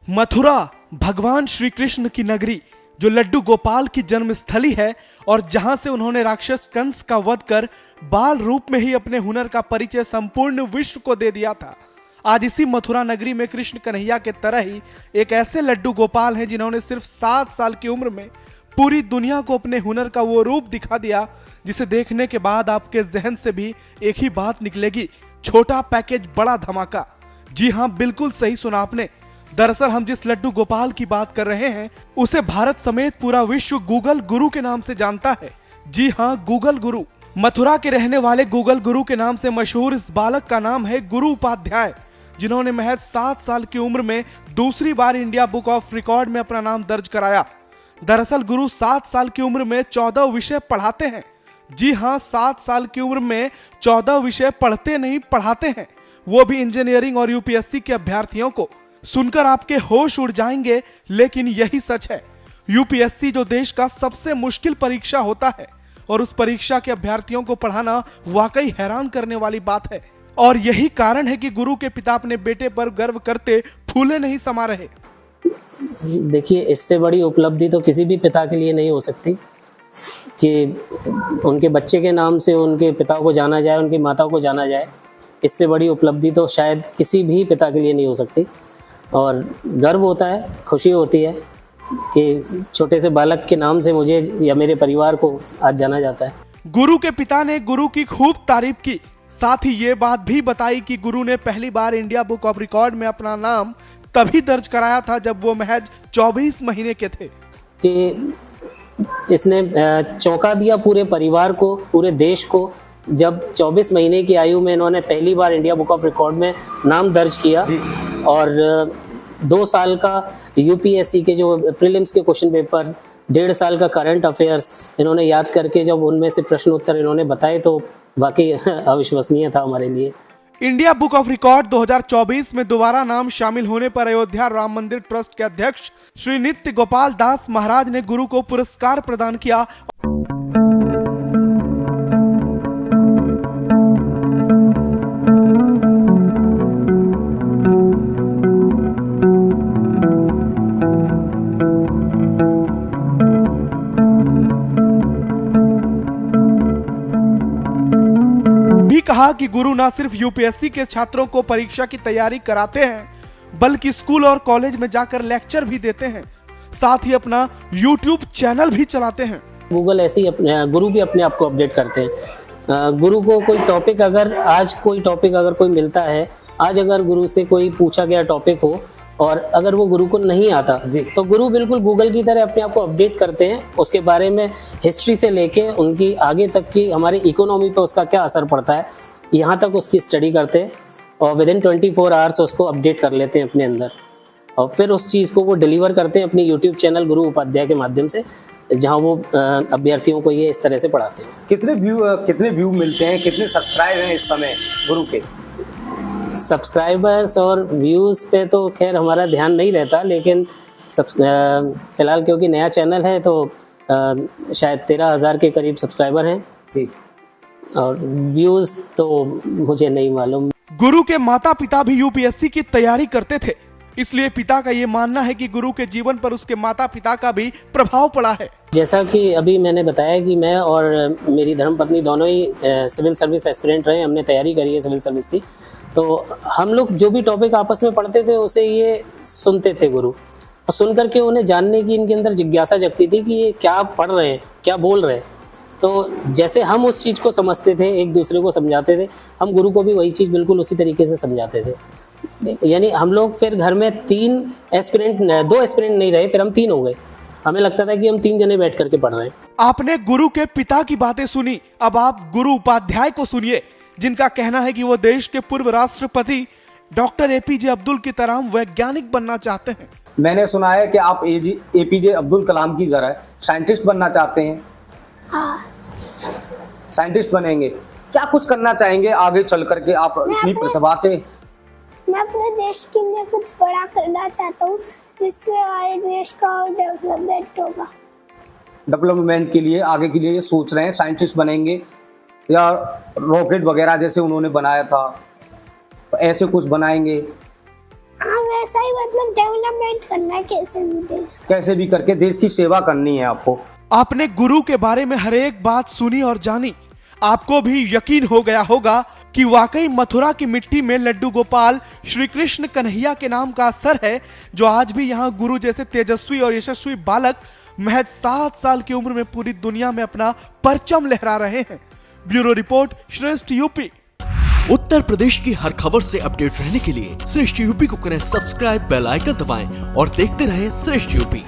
मथुरा भगवान श्री कृष्ण की नगरी, जो लड्डू गोपाल की जन्मस्थली है और जहां से उन्होंने राक्षस कंस का वध कर बाल रूप में ही अपने हुनर का परिचय संपूर्ण विश्व को दे दिया था। आज इसी मथुरा नगरी में कृष्ण कन्हैया के तरह ही एक ऐसे लड्डू गोपाल हैं जिन्होंने सिर्फ 7 साल की उम्र में पूरी दुनिया को अपने हुनर का वो रूप दिखा दिया जिसे देखने के बाद आपके जहन से भी एक ही बात निकलेगी, छोटा पैकेज बड़ा धमाका। जी हां, बिल्कुल सही सुना आपने। दरअसल हम जिस लड्डू गोपाल की बात कर रहे हैं उसे भारत समेत पूरा विश्व गूगल गुरु के नाम से जानता है। जी हां, गूगल गुरु। मथुरा के रहने वाले गूगल गुरु के नाम से मशहूर इस बालक का नाम है गुरु उपाध्याय, जिन्होंने महज 7 साल की उम्र में दूसरी बार इंडिया बुक ऑफ रिकॉर्ड में अपना नाम दर्ज कराया। दरअसल गुरु 7 साल की उम्र में 14 विषय पढ़ाते हैं। जी हां, 7 साल की उम्र में 14 विषय पढ़ते नहीं पढ़ाते हैं, वो भी इंजीनियरिंग और यूपीएससी के अभ्यर्थियों को। सुनकर आपके होश उड़ जाएंगे, लेकिन यही सच है। यूपीएससी जो देश का सबसे मुश्किल परीक्षा होता है और उस परीक्षा के अभ्यर्थियों को पढ़ाना वाकई हैरान करने वाली बात है। और यही कारण है कि गुरु के पिता अपने बेटे पर गर्व करते फूले नहीं समा रहे। देखिए, इससे बड़ी उपलब्धि तो किसी भी पिता के लिए नहीं हो सकती कि उनके बच्चे के नाम से उनके पिता को जाना जाए, उनकी माता को जाना जाए। इससे बड़ी उपलब्धि तो शायद किसी भी पिता के लिए नहीं हो सकती। और गर्व होता है, खुशी होती है कि छोटे से बालक के नाम से मुझे या मेरे परिवार को आज जाना जाता है। गुरु के पिता ने गुरु की खूब तारीफ की, साथ ही ये बात भी बताई कि गुरु ने पहली बार इंडिया बुक ऑफ रिकॉर्ड में अपना नाम तभी दर्ज कराया था जब वो महज 24 महीने के थे। कि इसने चौंका दिया पूरे परिवार को, पूरे देश को, जब 24 महीने की आयु में इन्होंने पहली बार इंडिया बुक ऑफ रिकॉर्ड में नाम दर्ज किया। और 2 साल का यूपीएससी के जो प्रीलिम्स के क्वेश्चन पेपर, 1.5 साल का करंट अफेयर्स इन्होंने याद करके जब उनमें से प्रश्न उत्तर इन्होंने बताए तो वाकई अविश्वसनीय था हमारे लिए। इंडिया बुक ऑफ रिकॉर्ड 2024 में दोबारा नाम शामिल होने पर अयोध्या राम मंदिर ट्रस्ट के अध्यक्ष श्री नित्य गोपाल दास महाराज ने गुरु को पुरस्कार प्रदान किया। कहा कि गुरु ना सिर्फ यूपीएससी के छात्रों को परीक्षा की तैयारी कराते हैं, बल्कि स्कूल और कॉलेज में जाकर लेक्चर भी देते हैं, साथ ही अपना यूट्यूब चैनल भी चलाते हैं। गूगल ऐसे ही गुरु भी अपने आप को अपडेट करते हैं। गुरु को कोई टॉपिक अगर कोई मिलता है, आज अगर गुरु से कोई पूछा गया टॉपिक हो और अगर वो गुरु को नहीं आता तो गुरु बिल्कुल गूगल की तरह अपने आप को अपडेट करते हैं। उसके बारे में हिस्ट्री से लेके उनकी आगे तक की हमारी इकोनॉमी पे उसका क्या असर पड़ता है, यहाँ तक उसकी स्टडी करते हैं और विदिन 24 आवर्स उसको अपडेट कर लेते हैं अपने अंदर। और फिर उस चीज़ को वो डिलीवर करते हैं अपनी यूट्यूब चैनल गुरु उपाध्याय के माध्यम से, जहाँ वो अभ्यर्थियों को ये इस तरह से पढ़ाते हैं। कितने व्यू मिलते हैं, कितने सब्सक्राइब हैं इस समय गुरु के? सब्सक्राइबर्स और व्यूज़ पे तो खैर हमारा ध्यान नहीं रहता, लेकिन फिलहाल क्योंकि नया चैनल है तो शायद 13,000 के करीब सब्सक्राइबर हैं जी। और व्यूज़ तो मुझे नहीं मालूम। गुरु के माता पिता भी यूपीएससी की तैयारी करते थे, इसलिए पिता का ये मानना है कि गुरु के जीवन पर उसके माता पिता का भी प्रभाव पड़ा है। जैसा कि अभी मैंने बताया कि मैं और मेरी धर्मपत्नी दोनों ही सिविल सर्विस एस्पिरेंट रहे, हमने तैयारी करी है सिविल सर्विस की। तो हम लोग जो भी टॉपिक आपस में पढ़ते थे उसे ये सुनते थे गुरु, और सुन करके उन्हें जानने की इनके अंदर जिज्ञासा जगती थी कि ये क्या पढ़ रहे हैं, क्या बोल रहे हैं। तो जैसे हम उस चीज़ को समझते थे, एक दूसरे को समझाते थे, हम गुरु को भी वही चीज़ बिल्कुल उसी तरीके से समझाते थे। यानी हम लोग फिर घर में 2 एस्पिरेंट नहीं रहे, फिर हम 3 हो गए। हमें लगता था कि हम 3 जने बैठ करके पढ़ रहे हैं। आपने गुरु के पिता की बातें सुनी, अब आप गुरु उपाध्याय को सुनिए, जिनका कहना है कि वो देश के पूर्व राष्ट्रपति डॉक्टर एपीजे अब्दुल की तरह वैज्ञानिक बनना चाहते हैं। मैंने सुना है कि आप एपीजे अब्दुल कलाम की तरह साइंटिस्ट बनना चाहते हैं। हाँ। साइंटिस्ट बनेंगे, क्या कुछ करना चाहेंगे आगे चल करके? आप इतनी प्रतिभा के। मैं अपने देश के लिए कुछ बड़ा करना चाहता हूँ, जिससे हमारे देश का डेवलपमेंट होगा। डेवलपमेंट के लिए आगे के लिए सोच रहे हैं, साइंटिस्ट बनेंगे या रॉकेट वगैरह जैसे उन्होंने बनाया था, ऐसे कुछ बनाएंगे? हाँ, मैं ऐसा ही मतलब डेवलपमेंट करना है कैसे भी देश का। कैसे भी करके देश की सेवा करनी है आपको। आपने गुरु के बारे में हर एक बात सुनी और जानी। आपको भी यकीन हो गया होगा कि वाकई मथुरा की मिट्टी में लड्डू गोपाल श्री कृष्ण कन्हैया के नाम का असर है, जो आज भी यहाँ गुरु जैसे तेजस्वी और यशस्वी बालक महज 7 साल की उम्र में पूरी दुनिया में अपना परचम लहरा रहे हैं। ब्यूरो रिपोर्ट, श्रेष्ठ यूपी। उत्तर प्रदेश की हर खबर से अपडेट रहने के लिए श्रेष्ठ यूपी को करें सब्सक्राइब, बेल आइकन दबाएं और देखते रहें श्रेष्ठ यूपी।